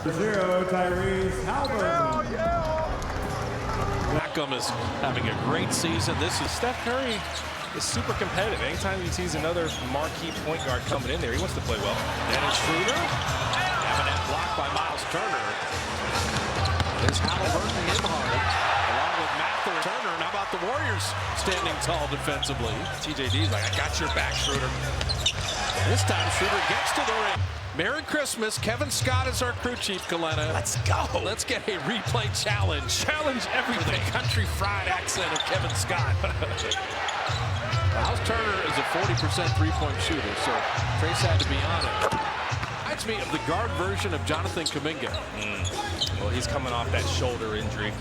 0, Tyrese Halliburton. Beckham is having a great season. This is Steph Curry is super competitive. Anytime he sees another marquee point guard coming in there, he wants to play well. Dennis Schroeder. Having that blocked by Miles Turner. There's Halliburton in hard, along with Matthew Turner. And how about the Warriors standing tall defensively? TJD's like, I got your back, Schroeder. This time Schroeder gets to the ring. Merry Christmas. Kevin Scott is our crew chief, Kalena. Let's go. Let's get a replay challenge. Challenge everything. For the country fried accent of Kevin Scott. Miles Turner is a 40% three-point shooter, so Trace had to be on it. Reminds me of the guard version of Jonathan Kuminga. Well, he's coming off that shoulder injury.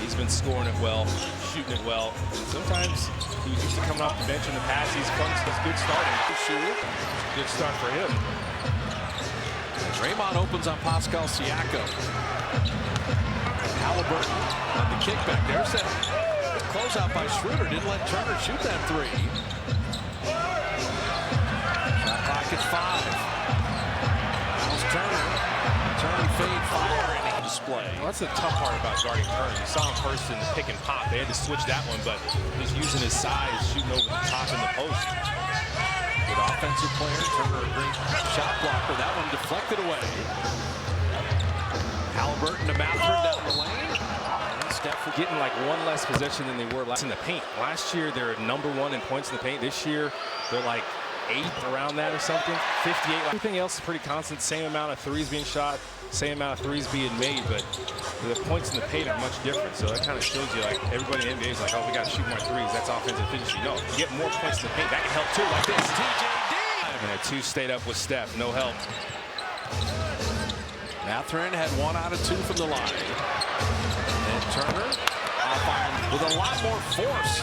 He's been scoring it well, shooting it well. Sometimes he was used to coming off the bench in the past. He's good starting. Good start for him. Draymond opens on Pascal Siakam. Halliburton on the kickback. There's that closeout by Schroeder. Didn't let Turner shoot that three. Shot clock at 5. Miles Turner. Turner fade fire and display. Well, that's the tough part about guarding Turner. You saw him first in the pick and pop. They had to switch that one, but he's using his size, shooting over the top in the post. Good offensive player. Turner a great shot blocker. That one deflected away. Halliburton to Mathurin down the lane. And Steph Getting like one less possession than they were last in the paint. Last year, they're #1 in points in the paint. This year, they're like 8th around that or something. 58. Everything else is pretty constant. Same amount of threes being shot, same amount of threes being made, but the points in the paint are much different. So that kind of shows you, like, everybody in the NBA is like, oh, we got to shoot more threes. That's offensive efficiency. No, you get more points in the paint. That can help too, like this. TJD. And a 2 stayed up with Steph. No help. Mathurin had 1 out of 2 from the line. And Turner off iron with a lot more force.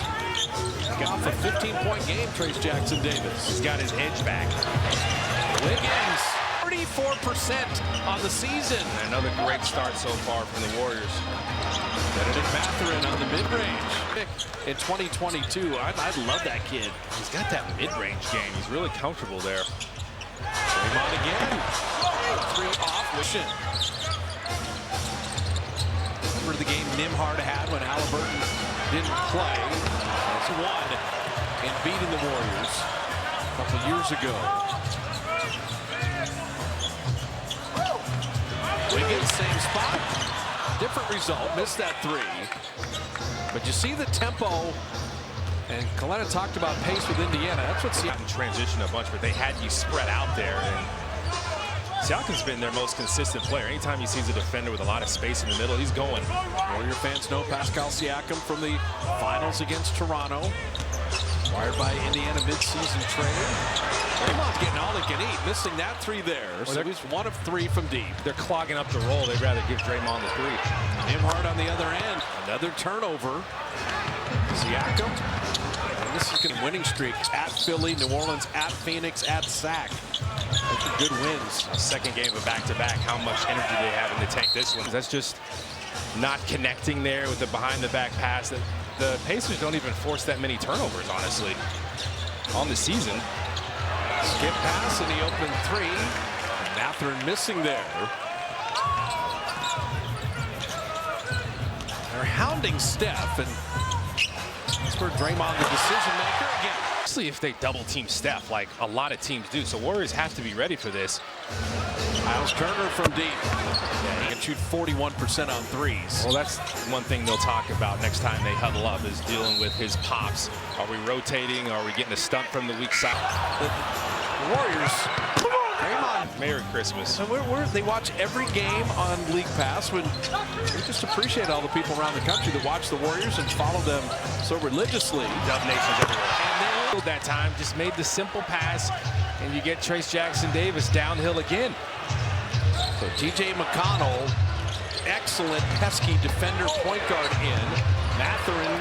Got off a 15-point game, Trace Jackson Davis. He's got his edge back. Wiggins, 34% on the season. Another great start so far from the Warriors. Benedict Mathurin on the mid-range. In 2022, I love that kid. He's got that mid-range game. He's really comfortable there. Draymond again. 3 off. Wishing. Remember the game Nimhard had when Halliburton didn't play? That's 1 in beating the Warriors a couple years ago. Wiggins, same spot. Different result. Missed that 3. But you see the tempo. And Kalena talked about pace with Indiana. That's what's gotten transition a bunch, but they had you spread out there. And Siakam's been their most consistent player. Anytime he sees a defender with a lot of space in the middle, he's going. Warrior fans know Pascal Siakam from the finals against Toronto. Acquired by Indiana midseason trade. Draymond's getting all he can eat, missing that 3 there. So he's 1 of 3 from deep. They're clogging up the roll. They'd rather give Draymond the 3. Nimhard on the other end. Another turnover. Siakam. And this is going to winning streak at Philly, New Orleans, at Phoenix, at Sac. Those are good wins. Second game of a back-to-back. How much energy they have in the tank this one. That's just not connecting there with the behind-the-back pass. The Pacers don't even force that many turnovers, honestly, on the season. Skip pass, and he opened 3. Mathurin missing there. They're hounding Steph, and that's where Draymond, the decision maker, again. Especially if they double-team Steph, like a lot of teams do. So Warriors have to be ready for this. Miles Turner from deep. Yeah, he can shoot 41% on threes. Well, that's one thing they'll talk about next time they huddle up, is dealing with his pops. Are we rotating? Are we getting a stump from the weak side? The Warriors. Draymond. Merry Christmas. And they watch every game on League Pass. We just appreciate all the people around the country that watch the Warriors and follow them so religiously. Dub Nations everywhere. And they that time just made the simple pass, and you get Trace Jackson Davis downhill again. So TJ McConnell, excellent pesky defender point guard in. Mathurin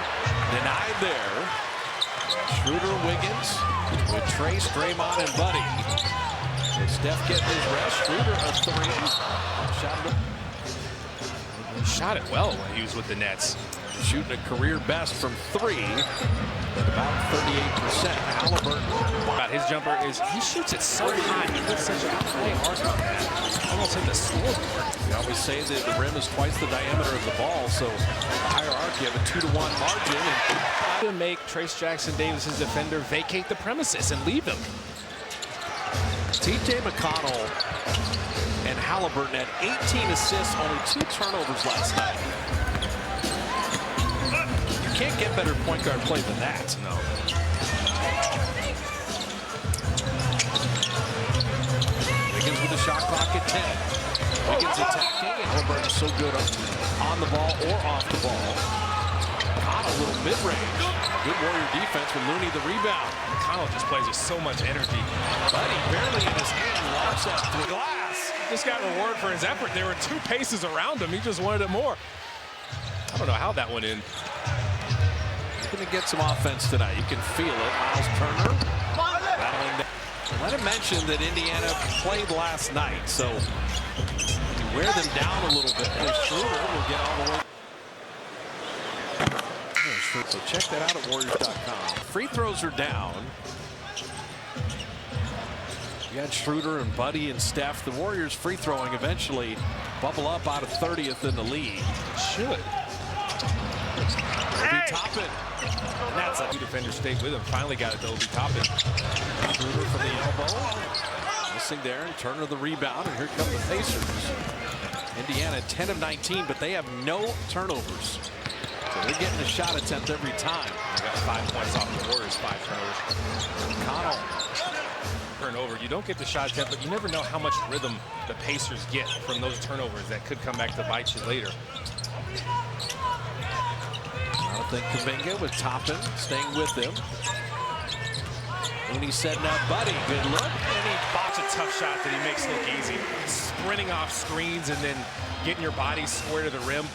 denied there. Schroeder, Wiggins with Trace, Draymond, and Buddy. So Steph getting his rest. Schroeder a 3. He shot it well when he was with the Nets. Shooting a career best from 3 at about 38%. Halliburton. About his jumper is he shoots it so high. He puts such a high mark on that. almost hit the scoreboard. We always say that the rim is twice the diameter of the ball, so the hierarchy have a 2-to-1 margin. To make Trayce Jackson-Davis's defender vacate the premises and leave him. TJ McConnell and Halliburton had 18 assists, only 2 turnovers last night. You can't get better point guard play than that. No. Wiggins with the shot clock at 10. Wiggins attacking, and Halliburton is so good on the ball or off the ball. McConnell, a little mid-range. Good Warrior defense with Looney the rebound. McConnell just plays with so much energy. Buddy barely in his hand, launch that through glass. Just got reward for his effort. There were 2 paces around him. He just wanted it more. I don't know how that went in. He's going to get some offense tonight. You can feel it. Miles Turner battling down. Let him mention that Indiana played last night, so you wear them down a little bit. And Schroeder will get all the way. So check that out at Warriors.com. Free throws are down. You got Schroeder and Buddy and Steph. The Warriors free throwing eventually bubble up out of 30th in the league. Should. Obi Toppin. And that's a 2 defenders stayed with him. Finally got it to Obi Toppin. Schroeder from the elbow. Missing there, and Turner the rebound, and here come the Pacers. Indiana 10 of 19, but they have no turnovers. So they're getting a shot attempt every time. They got 5 points off the Warriors, 5 turnovers. McConnell. Turnover. You don't get the shot attempt, but you never know how much rhythm the Pacers get from those turnovers that could come back to bite you later. Jonathan Kuminga with Toppin staying with him. Looney setting up Buddy. Good look. And he botched a tough shot that he makes look easy. Sprinting off screens and then getting your body square to the rim.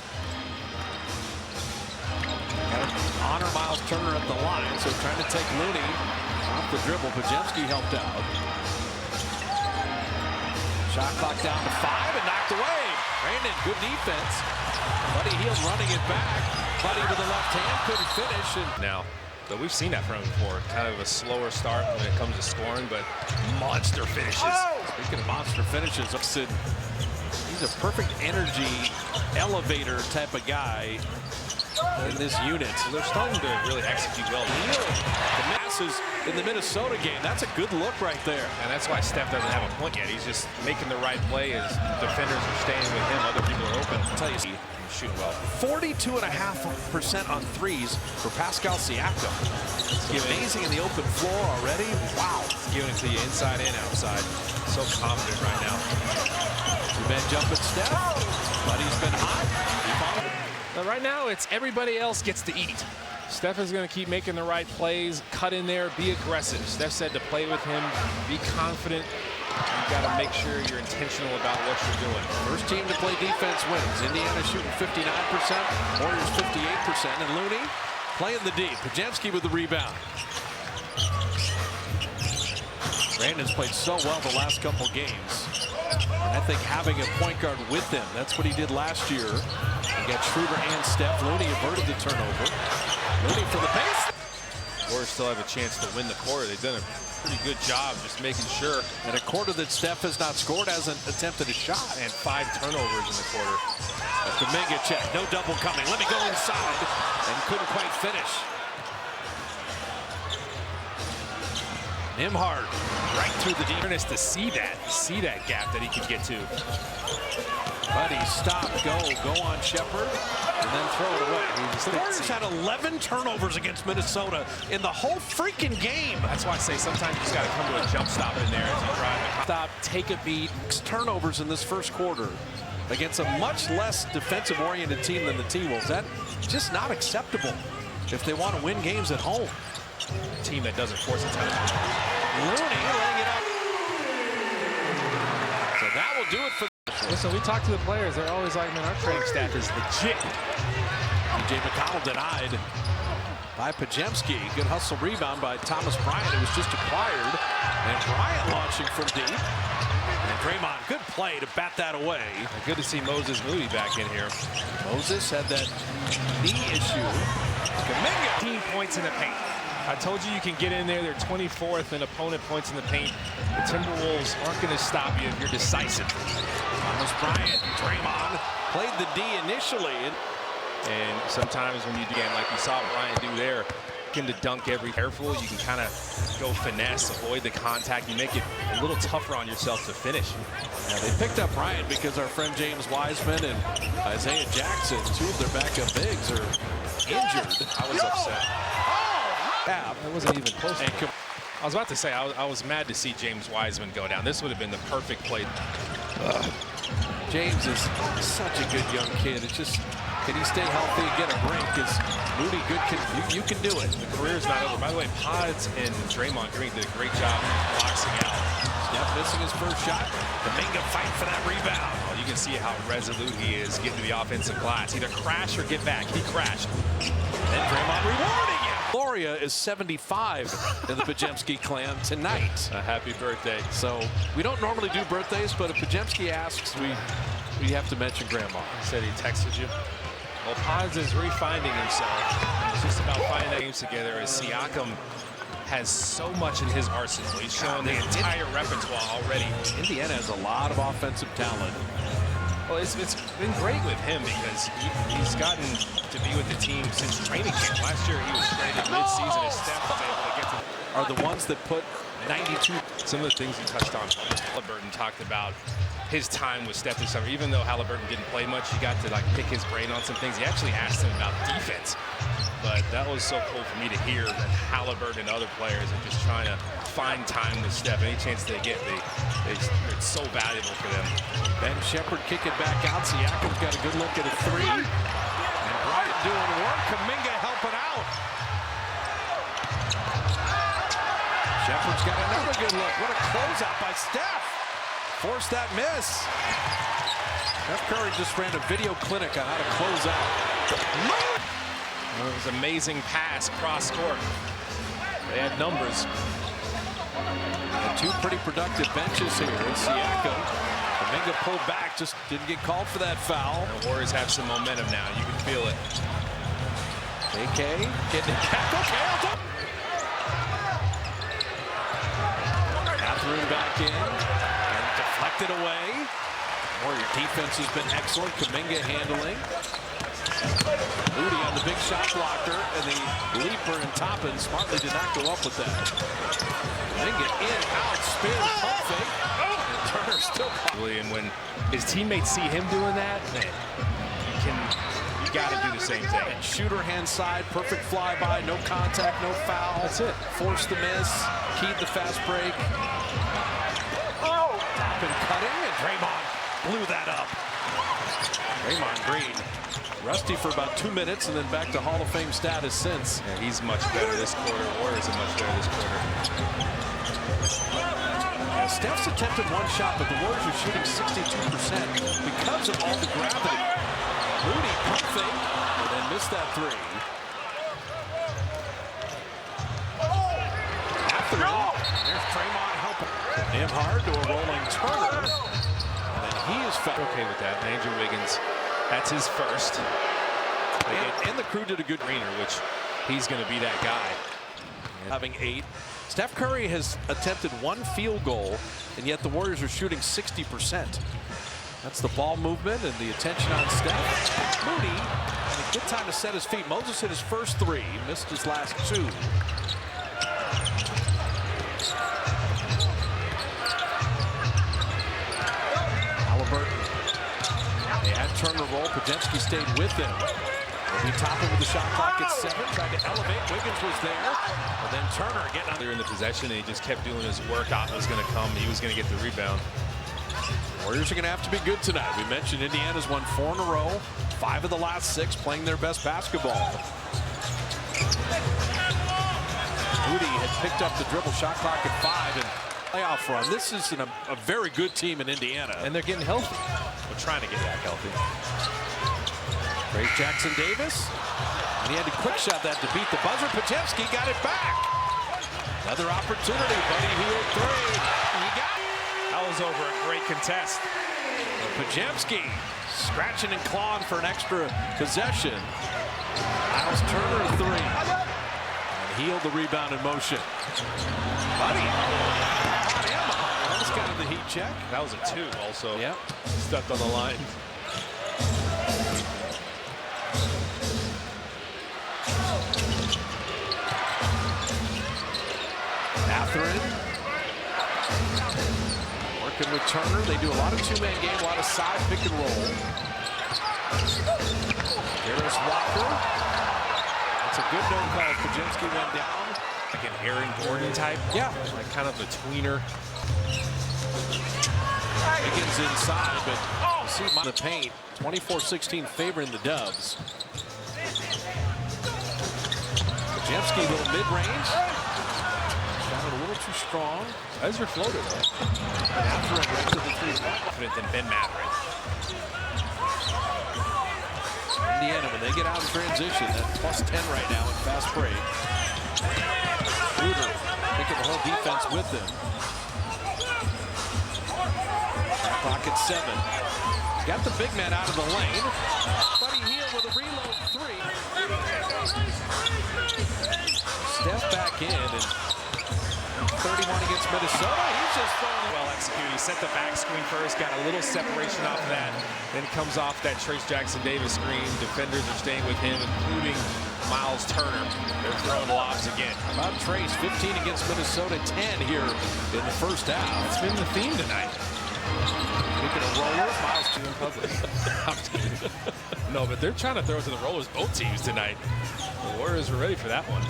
Honor Miles Turner at the line, so trying to take Looney off the dribble. Podziemski helped out. Shot clock down to 5 and knocked away. Brandon, good defense. Buddy Hield running it back. Buddy with the left hand couldn't finish. And Now, but we've seen that from him before. Kind of a slower start when it comes to scoring, but monster finishes. Speaking of monster finishes, he's a perfect energy elevator type of guy in this unit. They're starting to really execute well. The masses in the Minnesota game. That's a good look right there. And that's why Steph doesn't have a point yet. He's just making the right play as defenders are staying with him. Other people are open. I'll tell you, Shoot well. 42.5% on threes for Pascal Siakam. It's amazing in the open floor already. Wow. He's giving it to you inside and outside. So confident right now. Ben jumping Steph. Buddy's been hot. But right now, it's everybody else gets to eat. Steph is going to keep making the right plays, cut in there, be aggressive. Steph said to play with him, be confident. You've got to make sure you're intentional about what you're doing. First team to play defense wins. Indiana shooting 59%, Warriors 58%, and Looney playing the D. Podziemski with the rebound. Brandon's played so well the last couple games. And I think having a point guard with him, that's what he did last year. He got Schroeder and Steph. Looney averted the turnover. Looney for the pace. Warriors still have a chance to win the quarter. They've done a pretty good job just making sure. And a quarter that Steph has not scored, hasn't attempted a shot. And 5 turnovers in the quarter. The Kuminga check, no double coming. Let me go inside. And couldn't quite finish. Nembhard right through the defense To see that gap that he could get to. Buddy, stop, go on Shepherd, and then throw it away. The Warriors had 11 turnovers against Minnesota in the whole freaking game. That's why I say sometimes you just got to come to a jump stop in there as you drive. Stop, take a beat. 6 turnovers in this first quarter against a much less defensive-oriented team than the T-Wolves. That's just not acceptable if they want to win games at home. A team that doesn't force a ton. Looney laying it up. So that will do it for. Listen, we talk to the players. They're always like, man, our training staff is legit. TJ McConnell denied by Podziemski. Good hustle rebound by Thomas Bryant. It was just acquired. And Bryant launching from deep. And Draymond, good play to bat that away. Good to see Moses Moody back in here. Moses had that knee issue. Kuminga. 15 points in the paint. I told you can get in there. They're 24th in opponent points in the paint. The Timberwolves aren't going to stop you if you're decisive. Thomas Bryant, Draymond played the D initially. And sometimes when you do, again, like you saw Bryant do there, to dunk every careful, you can kind of go finesse, avoid the contact. You make it a little tougher on yourself to finish. Yeah, they picked up Bryant because our friend James Wiseman and Isaiah Jackson, two of their backup bigs, are injured. I was upset. Yeah, It wasn't even close. I was about to say, I was mad to see James Wiseman go down. This would have been the perfect play. James is such a good young kid. It's just, can he stay healthy and get a break? Is Moody good? You can do it. The career's not over. By the way, Pods and Draymond Green did a great job boxing out. Steph missing his first shot. Kuminga fight for that rebound. Well, you can see how resolute he is getting to the offensive glass. Either crash or get back. He crashed. And Draymond rewarding him. Gloria is 75 in the Podziemski clan tonight. A happy birthday. So we don't normally do birthdays, but if Podziemski asks, we have to mention Grandma. He said he texted you. Well, Pods is refinding himself. It's just about finding games together as Siakam has so much in his arsenal. He's shown the entire repertoire already. Indiana has a lot of offensive talent. Well, it's been great with him because he's gotten to be with the team since training camp. Last year he was traded mid-season as Steph was able to get to. Are the ones that put 92. Some of the things he touched on. Halliburton talked about his time with Steph this summer. Even though Halliburton didn't play much, he got to like pick his brain on some things. He actually asked him about defense. But that was so cool for me to hear that Halliburton and other players are just trying to find time with Steph. Any chance they get, it's so valuable for them. Ben Shepherd kicking back out. Siakam's got a good look at a three. And Bryant doing work. Kuminga helping out. Shepherd's got another good look. What a closeout by Steph. Forced that miss. Steph Curry just ran a video clinic on how to close out. It was an amazing pass cross court. They had numbers. And two pretty productive benches here. Siakam. Kuminga pulled back, just didn't get called for that foul. The Warriors have some momentum now. You can feel it. AK getting it back. Okay, Mathurin back in and deflected away. Warrior defense has been excellent. Kuminga handling. Moody on the big shot blocker, and the leaper and Toppin smartly did not go up with that. Kuminga in, out, spin, pump fake. And Turner still probably. And when his teammates see him doing that, man, you got to do the same thing. And shooter hand side, perfect flyby, no contact, no foul. That's it. Forced the miss, keyed the fast break. Toppin cutting, and Draymond blew that up. Draymond Green. Rusty for about 2 minutes and then back to Hall of Fame status since. Yeah, he's much better this quarter. Warriors are much better this quarter. Yeah, Steph's attempted one shot, but the Warriors are shooting 62% because of all the gravity. Moody pump fake and then missed that three. There's Draymond helping. Nembhard to a rolling Turner. And then he is fouled. Okay with that. Andrew Wiggins. That's his first. And the crew did a good Greener, which he's going to be that guy. Having 8. Steph Curry has attempted 1 field goal, and yet the Warriors are shooting 60%. That's the ball movement and the attention on Steph. Moody had a good time to set his feet. Moses hit his first 3, missed his last 2. Halliburton. They had Turner roll. Podziemski stayed with him. Maybe Toppin with the shot clock at 7. Tried to elevate. Wiggins was there. And then Turner getting on. They're in the possession, and he just kept doing his work. Ott was going to come. He was going to get the rebound. Warriors are going to have to be good tonight. We mentioned Indiana's won 4 in a row. 5 of the last 6 playing their best basketball. Moody had picked up the dribble shot clock at 5 and playoff run. This is a very good team in Indiana. And they're getting healthy. They're trying to get back healthy. Great Jackson Davis. And he had to quick shot that to beat the buzzer. Podziemski got it back. Another opportunity. Buddy Hield 3. He got it. That was over a great contest. Podziemski scratching and clawing for an extra possession. Miles Turner 3. And Hield the rebound in motion. Buddy. Almost got in the heat check. That was a 2 also. Yep. Stepped on the line. Mathurin. Working with Turner. They do a lot of two-man game, a lot of side pick and roll. Darius Walker. That's a good no call. Podziemski went down. Like an Aaron Gordon type. Yeah. Like kind of a tweener. Wiggins inside, but see the paint. 24-16 favoring the Dubs. Podziemski, a little mid-range. Shot it a little too strong. As your floater, though. Mathurin right to the 3-point. Confident than Ben Mathurin. Indiana, when they get out of transition, that's +10 right now in fast break. Schroeder taking the whole defense with him. Clock at 7. Got the big man out of the lane. Buddy Hield with a reload 3. Steph back in, and 31 against Minnesota. He's just throwing Well executed. He set the back screen first, got a little separation off of that, then comes off that Trace Jackson Davis screen. Defenders are staying with him, including Miles Turner. They're throwing lobs again. About Trace, 15 against Minnesota, 10 here in the first half. It's been the theme tonight. Speaking of rollers, Miles too in public. I'm kidding. No, but they're trying to throw it to the rollers, both teams tonight. The Warriors are ready for that one.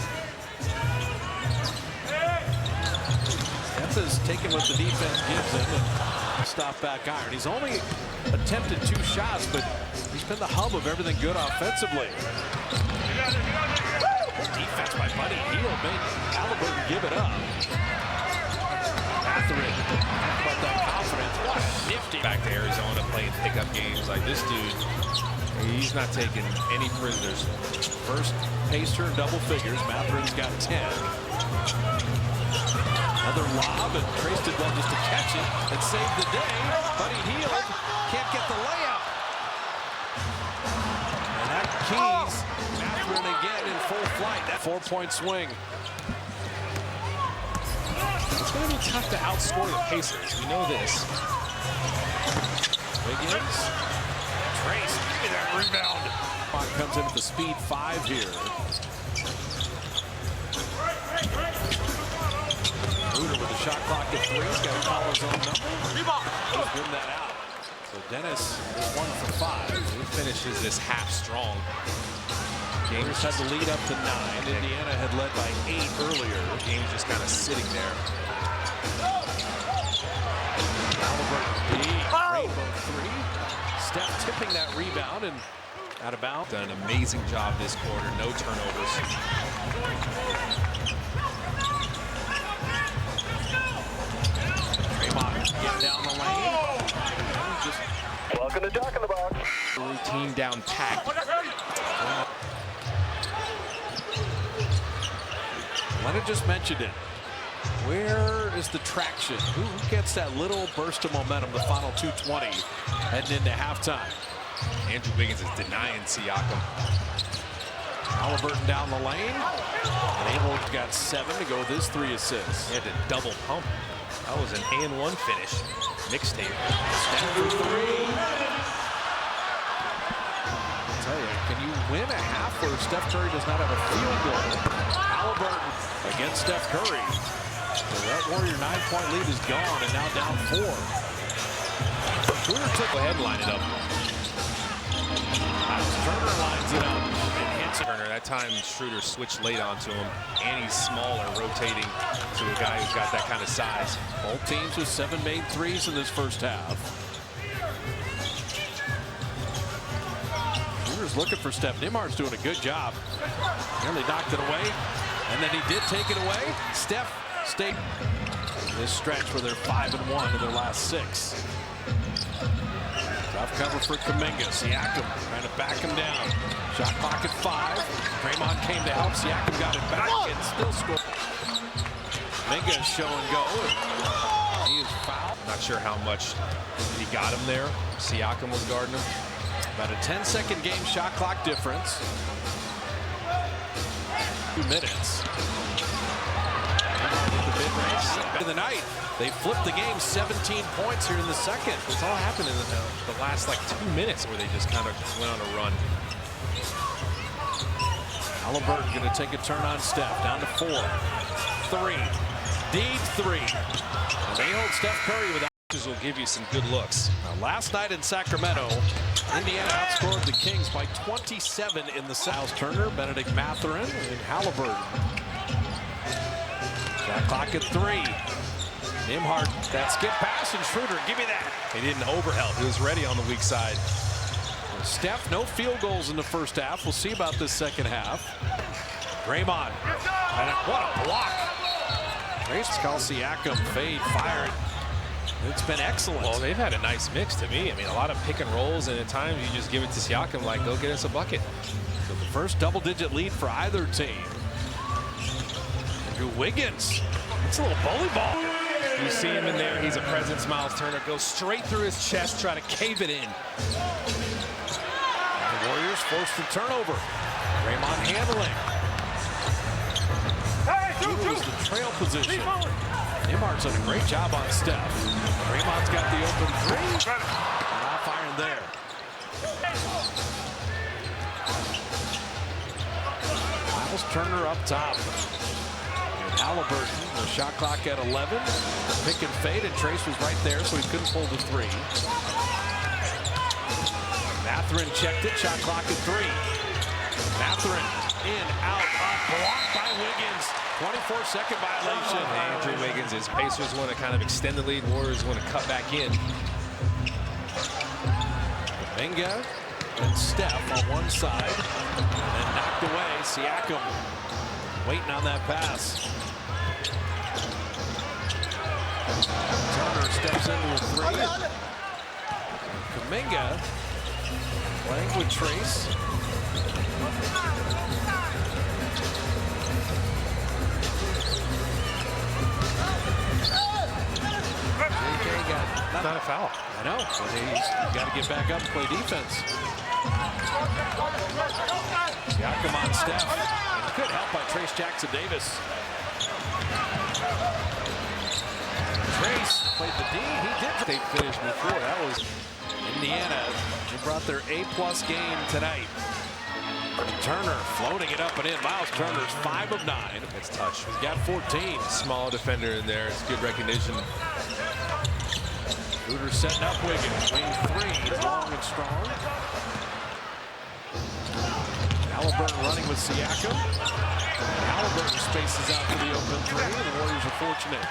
Steph is taking what the defense gives him and stop back iron. He's only attempted 2 shots, but he's been the hub of everything good offensively. Defense by Buddy Hield made Halliburton give it up. Mathurin, talk about that confidence. What nifty. Back to Arizona playing pickup games like this dude. He's not taking any prisoners. First pacer in double figures. Mathurin's got 10. Another lob, and Trace did well just to catch it and save the day. Buddy Hield can't get the layup. And that keys Mathurin again in full flight. That 4-point swing. It's going to be tough to outscore the Pacers. We know this. Wiggins. Trace, give me that rebound. Comes in at the speed 5 here. Schroeder with the shot clock at 3. He's got to call his own number. Just win that out. So Dennis is 1 for 5. He finishes this half strong. Gators had the lead up to 9. Indiana had led by 8 earlier. The game's just kind of sitting there. Halliburton deep. Rainbow 3. Steph tipping that rebound and out of bounds. Done an amazing job this quarter. No turnovers. Draymond getting down the lane. Welcome to Jack in the Box. Team down packed. Leonard just mentioned it. Where is the traction? Who gets that little burst of momentum, the final 2:20 heading into halftime? Andrew Wiggins is denying Siakam. Halliburton down the lane. And Abel got 7 to go with his 3 assists. He had to double pump. That was an and-1 finish. Mixtape. Steph for 3. I'll tell you, can you win a half where Steph Curry does not have a field goal? Halliburton against Steph Curry. So that Warrior 9-point lead is gone and now down 4. Schroeder took ahead and lined it up. Turner lines it up. Turner, that time Schroeder switched late onto him, and he's smaller, rotating to a guy who's got that kind of size. Both teams with 7 made threes in this first half. Schroeder's looking for Steph. Nembhard's doing a good job. Nearly knocked it away, and then he did take it away. Steph stayed this stretch where they're 5-1 in their last 6. Tough cover for Kuminga. Siakam trying to back him down. Shot clock at 5. Draymond came to help. Siakam got it back and still scored. Kuminga is show and go. He is fouled. Not sure how much he got him there. Siakam was guarding him. About a 10-second game shot clock difference. 2 minutes. In the night, they flipped the game 17 points here in the second. It's all happened in the last like 2 minutes where they just kind of went on a run. Halliburton going to take a turn on Steph. Down to 4. 3. Deep 3. And they hold Steph Curry without. Will give you some good looks. Now, last night in Sacramento, Indiana outscored the Kings by 27 in the South. Turner, Benedict Mathurin, and Halliburton. Shot clock at 3. Nembhard, that skip pass, and Schroeder, give me that. He didn't overhelp. He was ready on the weak side. Steph, no field goals in the first half. We'll see about this second half. Draymond, and what a block. Pascal Siakam, fade, fired. It's been excellent. Well, they've had a nice mix to me. I mean, a lot of pick and rolls, and at times you just give it to Siakam, like, go get us a bucket. So the first double-digit lead for either team. Andrew Wiggins. It's a little bully ball. You see him in there. He's a presence. Miles Turner goes straight through his chest, trying to cave it in. The Warriors forced the turnover. Draymond handling. It was the trail position. Nembhard's done a great job on Steph. Draymond's got the open 3. Not firing there. Miles Turner up top. And Halliburton, the shot clock at 11. Pick and fade, and Trace was right there, so he couldn't pull the 3. Mathurin checked it, shot clock at 3. Mathurin in, out, up, blocked by Wiggins. 24-second violation. Andrew Wiggins is Pacers want to kind of extend the lead. Warriors want to cut back in. Kuminga and Steph on one side. And then knocked away. Siakam waiting on that pass. Turner steps into a 3. Kuminga playing with Trace. Not a foul. I know, but he's got to get back up and play defense. Siakam on Steph. And good help by Trace Jackson-Davis. Trace played the D. He did. They finished before. That was Indiana. They brought their A+ game tonight. Turner floating it up and in. Miles Turner's 5 of 9. it's touch. He's got 14. Small defender in there. It's good recognition. Schroeder setting up Wiggins. Wing 3, long and strong. Halliburton running with Siakam. Halliburton spaces out for the open 3, and the Warriors are fortunate.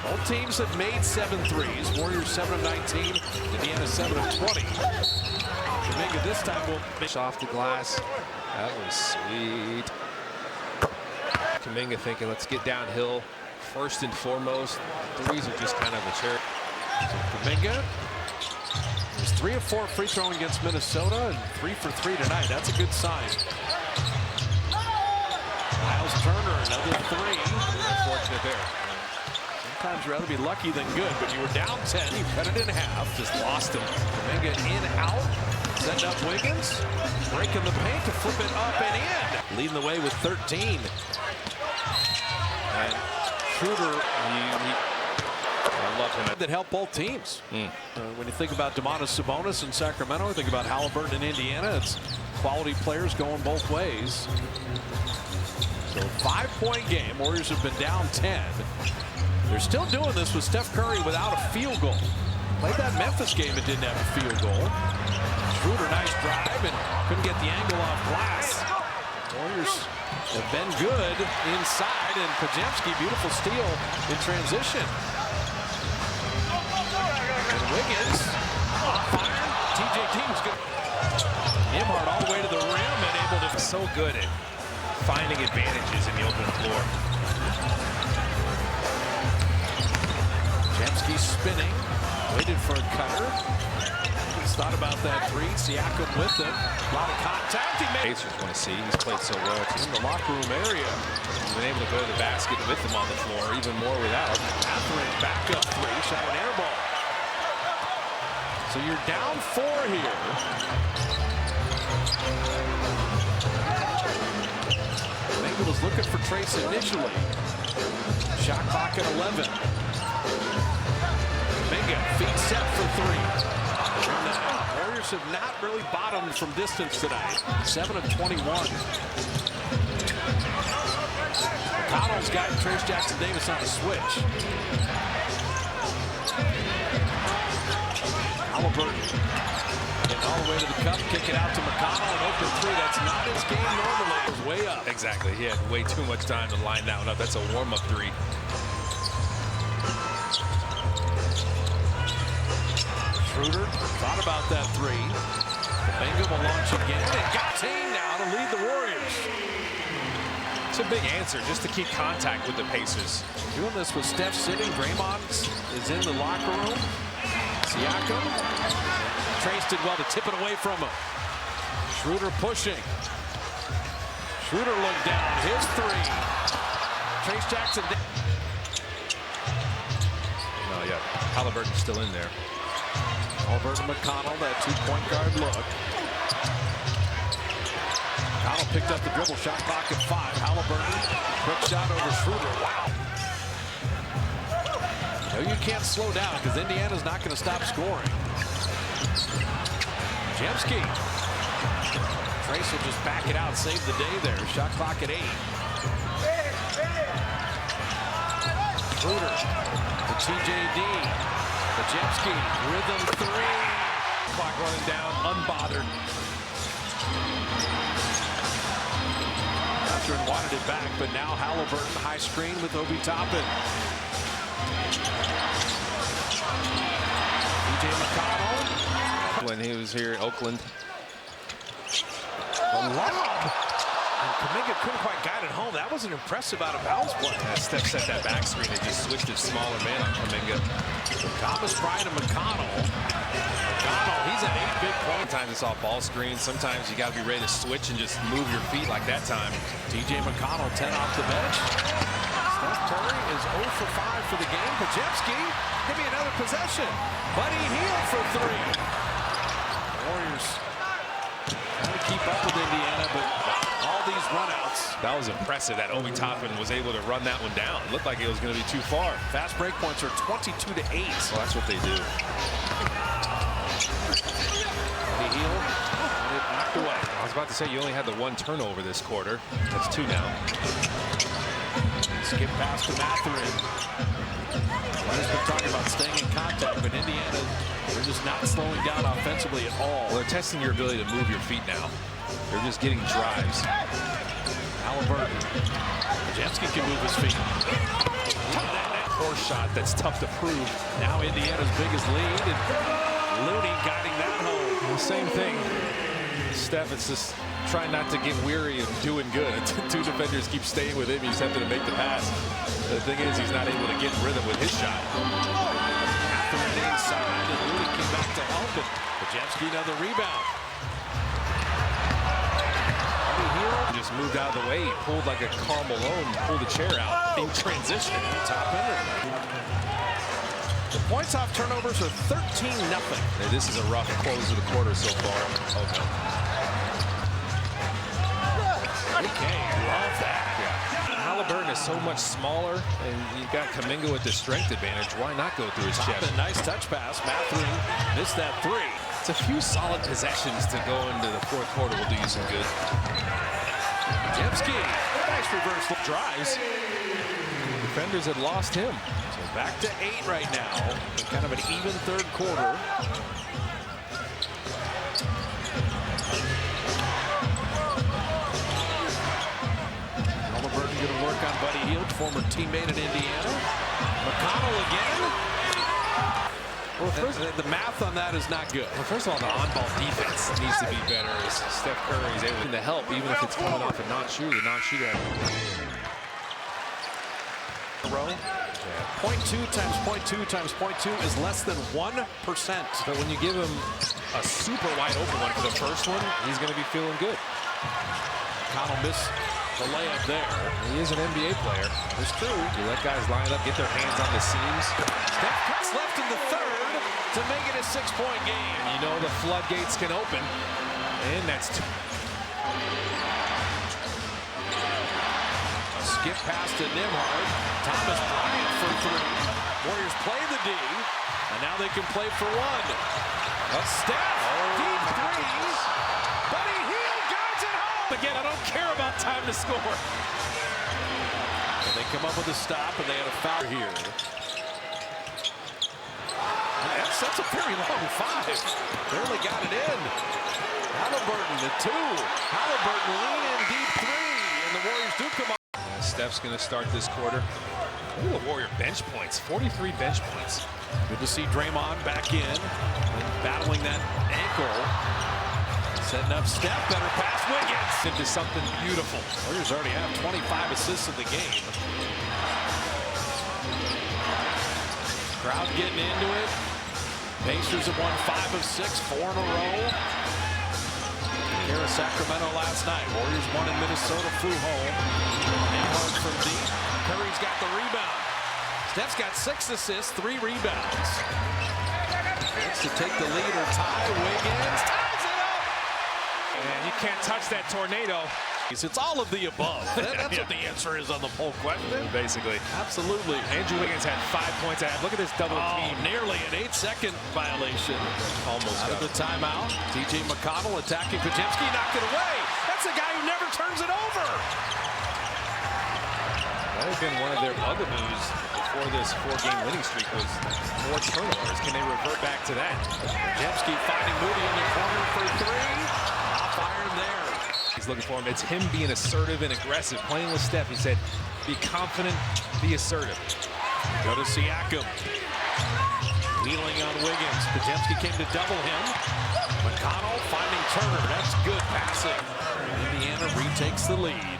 Both teams have made 7 threes. Warriors 7 of 19, Indiana 7 of 20. Kuminga this time will Fish off the glass. That was sweet. Kuminga thinking, let's get downhill. First and foremost, threes are just kind of a cherry. So Kuminga is 3 of 4 free throwing against Minnesota and 3 for 3 tonight. That's a good sign. Miles Turner, another 3. Unfortunate there. Sometimes you'd rather be lucky than good, but you were down 10. You cut it in half. Just lost him. Kuminga in, out. Setting up Wiggins. Breaking the paint to flip it up and in. Leading the way with 13. And Schroeder, I love him. that helped both teams. When you think about Domantas Sabonis in Sacramento, think about Halliburton in Indiana, it's quality players going both ways. So 5-point game. Warriors have been down 10. They're still doing this with Steph Curry without a field goal. Played that Memphis game and didn't have a field goal. Schroeder, nice drive, and couldn't get the angle off glass. Warriors have been good inside, and Podziemski, beautiful steal in transition. And Wiggins on fire. TJT was good. Nembhard all the way to the rim and able to. So good at finding advantages in the open floor. Podziemski spinning, waited for a cutter. He's thought about that 3. Siakam with him. A lot of contact. He made. Pacers want to see. He's played so well. In the locker room area. He's been able to go to the basket with him on the floor, even more without. Mathurin back up 3, shot an air ball. So you're down 4 here. was looking for Trace initially. Shot clock at 11. Kuminga, feet set for three. Warriors have not really bottomed from distance tonight. 7 of 21. McConnell's got Trace Jackson-Davis on a switch. Halliburton getting all the way to the cup, kick it out to McConnell, and open three. That's not his game normally. It was way up. Exactly. He had way too much time to line that one up. That's a warm-up three. Schroeder thought about that three. Kuminga will launch again. And got Tate now to lead the Warriors. It's a big answer just to keep contact with the Pacers. Doing this with Steph sitting. Draymond is in the locker room. Siakam. Trace did well to tip it away from him. Schroeder pushing. Schroeder looked down. His three. Trace Jackson. Oh, yeah. Halliburton's still in there. Halliburton, McConnell, that two-point guard look. McConnell picked up the dribble, shot clock at 5. Halliburton, quick shot over Schroeder. Wow. No, you can't slow down because Indiana's not going to stop scoring. Jemski. Trace will just back it out, save the day there. Shot clock at 8. Schroeder to TJD. Jemski, rhythm three. Clock running down, unbothered. Catherine wanted it back, but now Halliburton high screen with Obi Toppin. TJ McConnell. When he was here in Oakland. A lob. And Kuminga couldn't quite guide it home. That was an impressive out-of-bounds play. Steph set that back screen and just switched his smaller man on Kuminga. Thomas Bryant and McConnell. McConnell, he's at 8 big points. Sometimes it's all ball screens. Sometimes you got to be ready to switch and just move your feet like that time. TJ McConnell, 10 off the bench. Steph Curry is 0 for 5 for the game. Podziemski, give me another possession. Buddy Hield for 3. Warriors trying to keep up with Indiana, but all these runouts. That was impressive that Obi Toppin was able to run that one down. It looked like it was going to be too far. Fast break points are 22 to 8. Well, that's what they do. Buddy Hield got it knocked away. I was about to say you only had the 1 turnover this quarter. That's 2 now. Skip pass to Mathurin. Leonard's been talking about staying in contact, but Indiana, they're just not slowing down offensively at all. Well, they're testing your ability to move your feet now. They're just getting drives. Halliburton. Podziemski can move his feet. That horse shot that's tough to prove. Now Indiana's biggest lead, and Looney guiding that home. Well, same thing. Steph, it's just trying not to get weary of doing good. 2 defenders keep staying with him. He's having to make the pass. The thing is, he's not able to get in rhythm with his shot. Mathurin inside, and Looney came back to help him. Podziemski another rebound. Just moved out of the way. He pulled like a Karl Malone, pulled the chair out in transition. Top end. The points off turnovers are 13-0. Hey, this is a rough close of the quarter so far. Oh, no. Okay, love that. Yeah. Halliburton is so much smaller, and you got Kuminga with the strength advantage. Why not go through his chest? A nice touch pass. Mathurin missed that 3. It's a few solid possessions to go into the 4th quarter will do you some good. Jemski, nice reverse drives. Defenders had lost him. So back to 8 right now. Kind of an even 3rd quarter. Halliburton going to work on Buddy Hield, former teammate in Indiana. McConnell again. Well, the math on that is not good. Well, first of all, the on-ball defense needs to be better as Steph Curry is able to help, even if it's coming off a non-shooter. The non-shooter. Row. 0.2 times 0.2 times 0.2 is less than 1%. But when you give him a super wide open one for the first one, he's going to be feeling good. Connell missed the layup there. He is an NBA player. It's true. You let guys line up, get their hands on the seams. Steph cuts left in the 3rd to make it a 6-point game. You know the floodgates can open, and that's 2. skip pass to Nembhard. Thomas Bryant for three. Warriors play the D, and now they can play for one. A Steph, deep three. Buddy Hield guards it home. Again, I don't care about time to score. And they come up with a stop, and they had a foul here. That's a very long five. Barely got it in. Halliburton, the two. Halliburton lean in deep three, and the Warriors do come up. Steph's going to start this quarter. Look at the Warrior bench points, 43 bench points. Good to see Draymond back in, and battling that ankle. Setting up Steph, better pass, Wiggins. Into something beautiful. Warriors already have 25 assists in the game. Crowd getting into it. Pacers have won 5 of 6, 4 in a row. Here in Sacramento last night. Warriors won in Minnesota, flew home. Nembhard from deep. Curry's got the rebound. Steph's got 6 assists, 3 rebounds. Wants to take the lead or tie. Wiggins ties it up. And you can't touch that tornado. It's all of the above. That's what the answer is on the poll question. Basically. Absolutely. Andrew Wiggins had 5 points. Look at this double team. Nearly an 8-second violation. Almost out of the timeout. TJ McConnell attacking Podziemski, knocked it away. That's a guy who never turns it over. That had been one of their bugaboos before this 4-game winning streak was more turnovers. Can they revert back to that? Podziemski finding Moody in the corner for 3. Off iron there. He's looking for him. It's him being assertive and aggressive, playing with Steph. He said, be confident, be assertive. Go to Siakam. Wheeling on Wiggins. Podziemski came to double him. McConnell finding Turner. That's good passing. Indiana retakes the lead.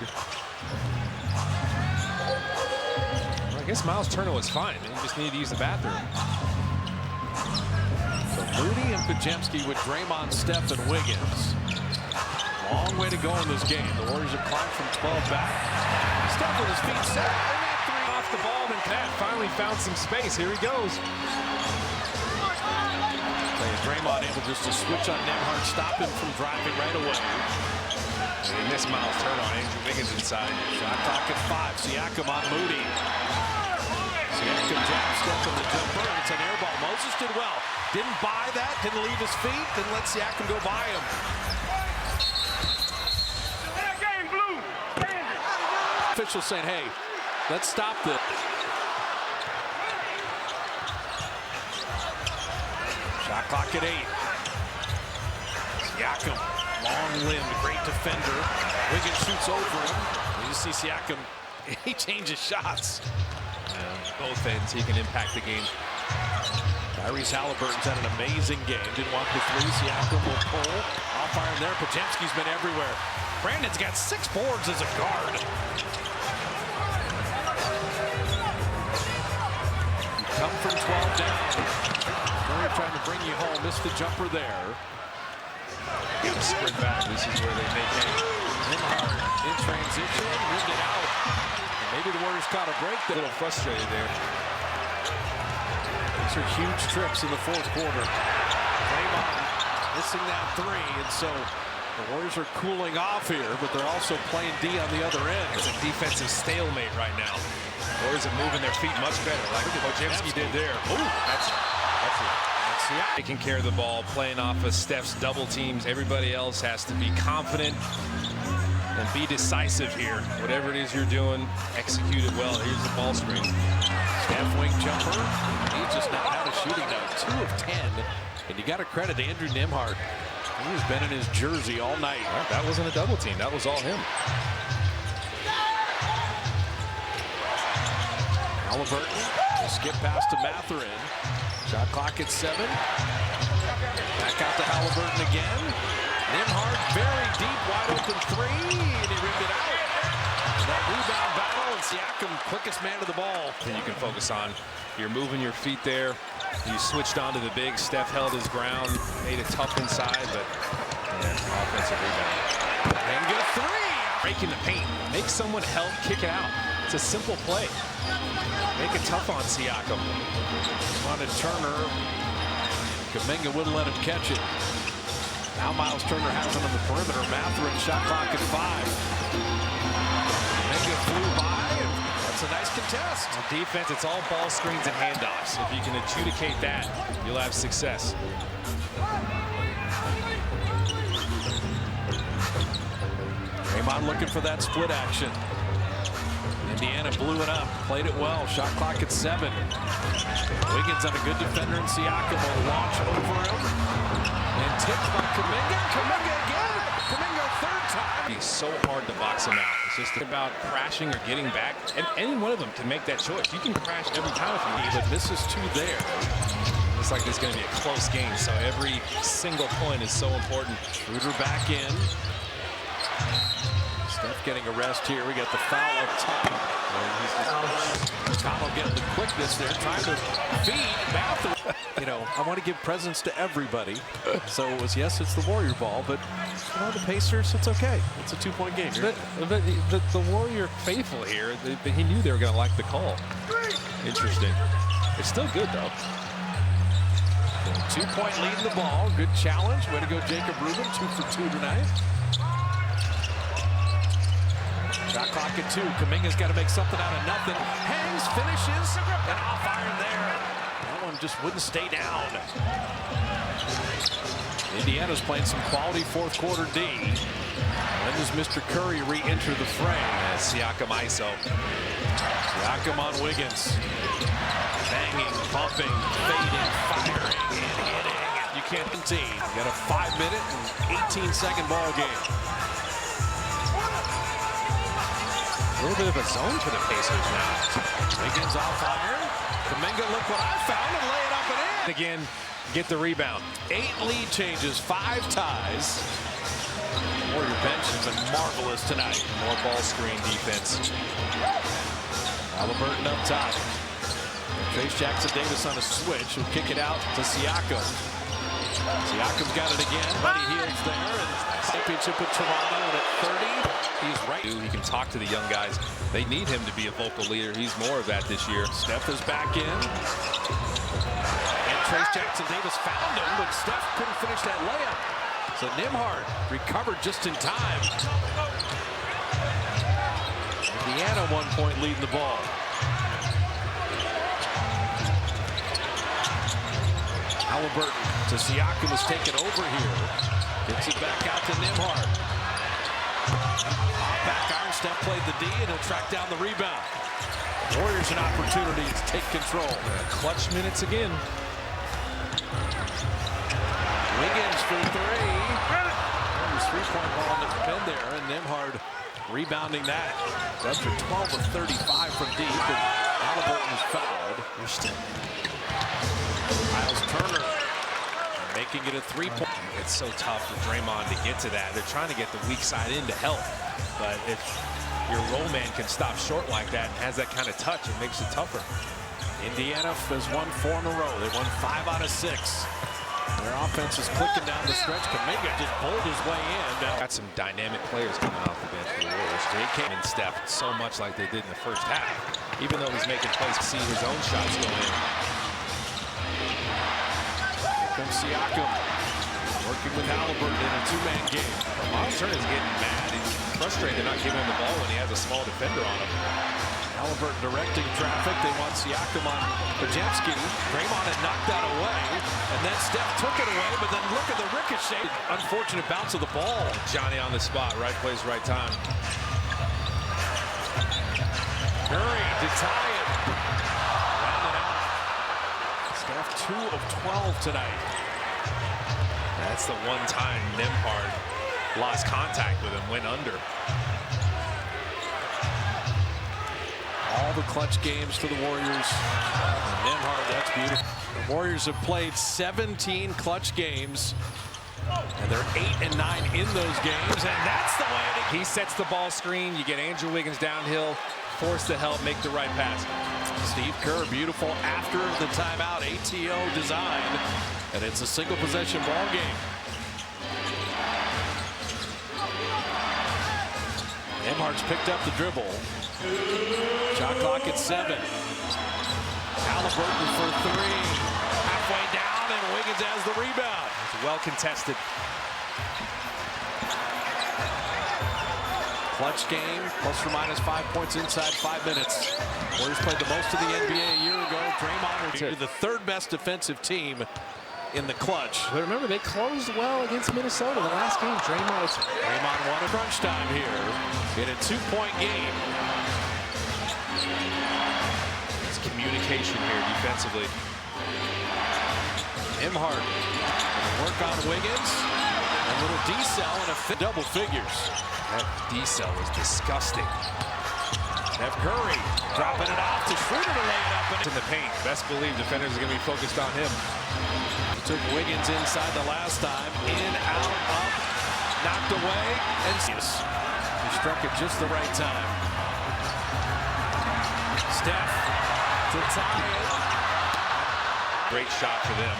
Well, I guess Miles Turner was fine. He just needed to use the bathroom. So Moody and Podziemski with Draymond, Steph, and Wiggins. Long way to go in this game. The Warriors have climbed from 12 back. Steph with his feet set. Off the ball, and Pat finally found some space. Here he goes. Draymond able just to switch on Nembhard, stop him from driving right away. They miss Miles Turner on Andrew Wiggins inside. Shot clock at 5. Siakam on Moody. Siakam jab step on the jumper, and it's an air ball. Moses did well. Didn't buy that, didn't leave his feet, didn't let Siakam go by him. Officials saying, hey, let's stop this. Shot clock at 8. Siakam, long-limbed, great defender. Wiggins shoots over him. You see Siakam, he changes shots. Both ends, he can impact the game. Tyrese Halliburton's had an amazing game. Didn't want the 3. Siakam will pull. Off iron there. Podziemski's been everywhere. Brandon's got 6 boards as a guard. Come from 12 down. Murray trying to bring you home. Missed the jumper there. Got to sprint back. This is where they make hay. Nembhard in transition. Rimmed it out. And maybe the Warriors caught a break. A little frustrated there. These are huge trips in the 4th quarter. Draymond missing that 3. And so the Warriors are cooling off here, but they're also playing D on the other end. It's a defensive stalemate right now. Warriors are moving their feet much better, like Podziemski did there. Ooh, that's it. Taking care of the ball, playing off of Steph's double teams. Everybody else has to be confident and be decisive here. Whatever it is you're doing, execute it well. Here's the ball screen. Steph wing jumper. He's just not out of shooting now. 2 of 10. And you got to credit Andrew Nembhard. He's been in his jersey all night. Well, that wasn't a double team. That was all him. Halliburton will skip past to Mathurin. Shot clock at 7. Back out to Halliburton again. Nembhard very deep, wide open 3, and he rimmed it out. And that rebound battle, and Siakam quickest man to the ball. And you can focus on, you're moving your feet there. You switched onto the big. Steph held his ground, made it tough inside, but offensive rebound. And good 3. Breaking the paint. Make someone help kick it out. It's a simple play. Make it tough on Siakam. Wanted Turner. Kuminga wouldn't let him catch it. Now Miles Turner has him on the perimeter. Mathurin shot clock at 5. Kuminga flew by, contest. On defense, it's all ball screens and handoffs. If you can adjudicate that, you'll have success. Draymond looking for that split action. Indiana blew it up, played it well. Shot clock at 7. Wiggins on a good defender, and Siakam will launch over him. And tipped by Kuminga. Kuminga again. Kuminga third time. It's so hard to box him out. It's just about crashing or getting back. And any one of them can make that choice. You can crash every time if you need, But this is 2 there. Looks like it's going to be a close game, so every single point is so important. Schroeder back in. Steph getting a rest here. We got the foul up top. McConnell getting the quickness there, trying to feed Matthew. You know, I want to give presents to everybody. So it was, yes, it's the Warrior ball, but you know, the Pacers, it's okay. It's a 2-point game. But the Warrior faithful here, he knew they were going to like the call. Interesting. It's still good, though. 2-point lead in the ball. Good challenge. Way to go, Jacob Rubin. 2 for 2 tonight. Shot clock at 2. Kuminga's got to make something out of nothing. Hangs, finishes, and off iron there. That one just wouldn't stay down. Indiana's playing some quality fourth quarter D. When does Mr. Curry re-enter the fray? Siakam ISO. Siakam on Wiggins. Banging, bumping, fading, firing, and hitting. You can't contain. You got a 5-minute and 18-second ball game. A little bit of a zone for the Pacers now. Wiggins off iron. Kuminga, look what I found, and lay it up and in. Again, get the rebound. 8 lead changes, 5 ties. Warrior bench has been marvelous tonight. More ball screen defense. Halliburton up top. Trace Jackson-Davis on a switch. Will kick it out to Siakam. Siakam's got it again. Buddy Hield's there. And championship with Toronto. And at 30, he's right. He can talk to the young guys. They need him to be a vocal leader. He's more of that this year. Steph is back in. And Trace Jackson-Davis found him, but Steph couldn't finish that layup. So Nembhard recovered just in time. Indiana 1-point lead in the ball. Halliburton to Siakam is taken over here. Gets it back out to Nembhard. Back iron, Steph played the D, and he'll track down the rebound. Warriors an opportunity to take control. Clutch minutes again. Wiggins for 3. His 3-point ball in the pin there, and Nembhard rebounding that. That's for 12 of 35 from deep, and Halliburton is fouled. Miles Turner making it a 3-point. It's so tough for Draymond to get to that. They're trying to get the weak side in to help. But if your roll man can stop short like that and has that kind of touch, it makes it tougher. Indiana has won 4 in a row. They won 5 out of 6. Their offense is clicking down the stretch. Kuminga just bowled his way in. Now, got some dynamic players coming off the bench for the Warriors. They came in Steph so much like they did in the first half. Even though he's making plays to see his own shots go in. Here comes Siakam. Working with Halliburton in a 2-man game. Miles Turner's getting mad. He's frustrated they're not giving him the ball when he has a small defender on him. Halliburton directing traffic. They want Siakam on Podziemski. Draymond had knocked that away. And then Steph took it away, but then look at the ricochet. Unfortunate bounce of the ball. Johnny on the spot. Right place, right time. Curry to tie it. Rounded out. Steph 2 of 12 tonight. That's the one time Nembhard lost contact with him, went under. All the clutch games for the Warriors. Nembhard, that's beautiful. The Warriors have played 17 clutch games, and they're 8 and 9 in those games, and that's the way He sets the ball screen. You get Andrew Wiggins downhill, forced to help, make the right pass. Steve Kerr, beautiful after the timeout, ATO design, and it's a single possession ball game. Nembhard's picked up the dribble. Shot clock at 7. Halliburton for 3. Halfway down, and Wiggins has the rebound. It's well contested. Clutch game, plus or minus 5 points inside 5 minutes. Warriors played the most of the NBA a year ago. Draymond, the third best defensive team in the clutch. But remember, they closed well against Minnesota the last game. Draymond won a crunch time here in a 2-point game. It's communication here defensively. Nembhard work on Wiggins. A little decel and a double figures. That decel was disgusting. Steph Curry dropping it off to Schroeder to lay it up. In the paint, best believe defenders are going to be focused on him. He took Wiggins inside the last time. In, out, up, knocked away, and he struck it just the right time. Steph to tie it. Great shot for them.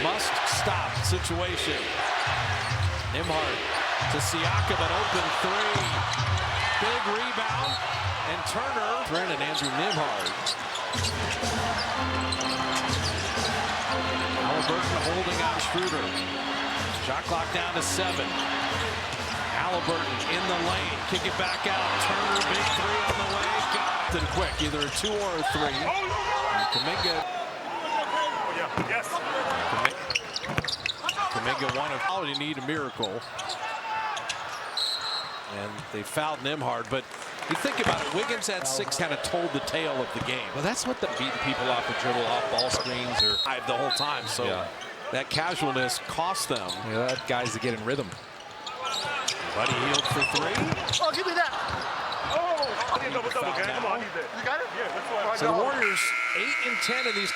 Must stop situation. Nembhard to Siakam, an open three. Big rebound. And Turner. And Andrew Nembhard. Halliburton holding on Schroeder. Shot clock down to 7. Halliburton in the lane. Kick it back out. Turner, big three on the way. Got it quick. Either a 2 or a 3. Kuminga. Yes. Kuminga won it. Oh, you need a miracle. And they fouled Nembhard, but you think about it, Wiggins at 6 kind of told the tale of the game. Well, that's what the beating people off the dribble, off ball screens, or The whole time, so that casualness cost them. yeah, that guys that get in rhythm. Buddy Hield for 3. Oh, give me that. Oh, I need a double, gang. Come on, I need that. You got it? Yeah, that's why. So the Warriors 8 and 10 in these